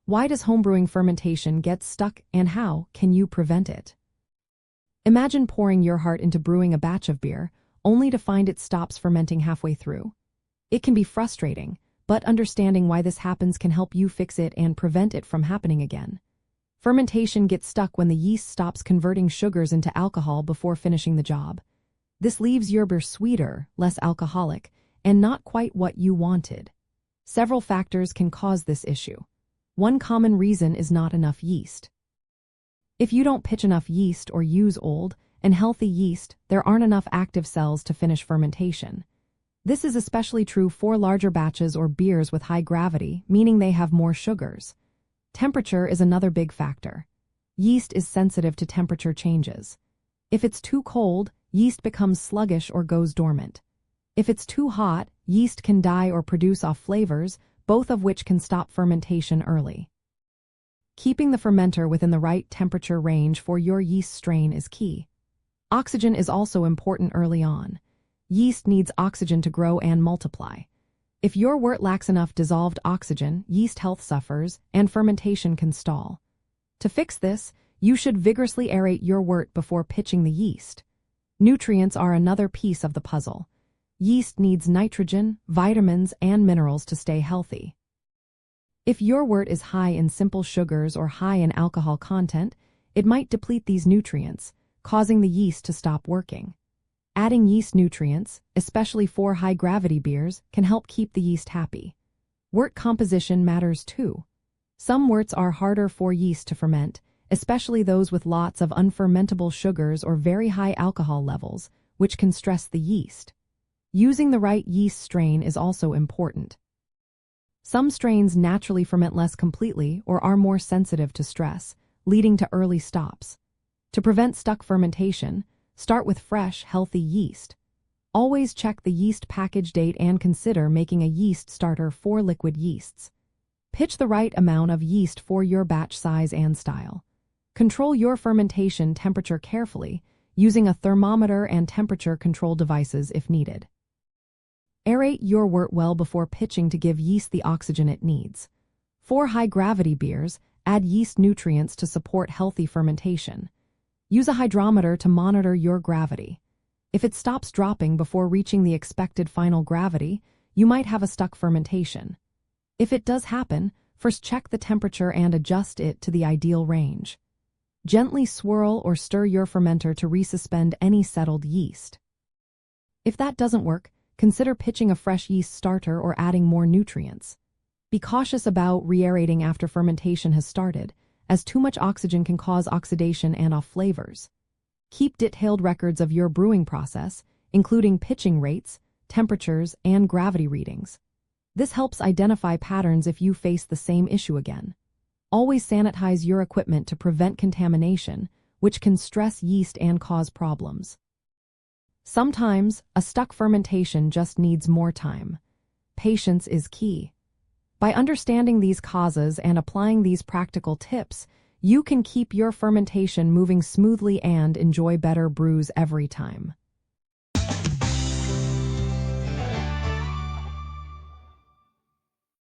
Why does homebrewing fermentation get stuck, and how can you prevent it? Imagine pouring your heart into brewing a batch of beer, only to find it stops fermenting halfway through. It can be frustrating, but understanding why this happens can help you fix it and prevent it from happening again. Fermentation gets stuck when the yeast stops converting sugars into alcohol before finishing the job. This leaves your beer sweeter, less alcoholic, and not quite what you wanted. Several factors can cause this issue. One common reason is not enough yeast. If you don't pitch enough yeast or use old and healthy yeast, there aren't enough active cells to finish fermentation. This is especially true for larger batches or beers with high gravity, meaning they have more sugars. Temperature is another big factor. Yeast is sensitive to temperature changes. If it's too cold, yeast becomes sluggish or goes dormant. If it's too hot, yeast can die or produce off flavors, both of which can stop fermentation early. Keeping the fermenter within the right temperature range for your yeast strain is key. Oxygen is also important early on. Yeast needs oxygen to grow and multiply. If your wort lacks enough dissolved oxygen, yeast health suffers and fermentation can stall. To fix this, you should vigorously aerate your wort before pitching the yeast. Nutrients are another piece of the puzzle. Yeast needs nitrogen, vitamins, and minerals to stay healthy. If your wort is high in simple sugars or high in alcohol content, it might deplete these nutrients, causing the yeast to stop working. Adding yeast nutrients, especially for high-gravity beers, can help keep the yeast happy. Wort composition matters too. Some worts are harder for yeast to ferment, especially those with lots of unfermentable sugars or very high alcohol levels, which can stress the yeast. Using the right yeast strain is also important. Some strains naturally ferment less completely or are more sensitive to stress, leading to early stops. To prevent stuck fermentation, start with fresh, healthy yeast. Always check the yeast package date and consider making a yeast starter for liquid yeasts. Pitch the right amount of yeast for your batch size and style. Control your fermentation temperature carefully, using a thermometer and temperature control devices if needed. Aerate your wort well before pitching to give yeast the oxygen it needs. For high-gravity beers, add yeast nutrients to support healthy fermentation. Use a hydrometer to monitor your gravity. If it stops dropping before reaching the expected final gravity, you might have a stuck fermentation. If it does happen, first check the temperature and adjust it to the ideal range. Gently swirl or stir your fermenter to resuspend any settled yeast. If that doesn't work, consider pitching a fresh yeast starter or adding more nutrients. Be cautious about re-aerating after fermentation has started, as too much oxygen can cause oxidation and off flavors. Keep detailed records of your brewing process, including pitching rates, temperatures, and gravity readings. This helps identify patterns if you face the same issue again. Always sanitize your equipment to prevent contamination, which can stress yeast and cause problems. Sometimes, a stuck fermentation just needs more time. Patience is key. By understanding these causes and applying these practical tips, you can keep your fermentation moving smoothly and enjoy better brews every time.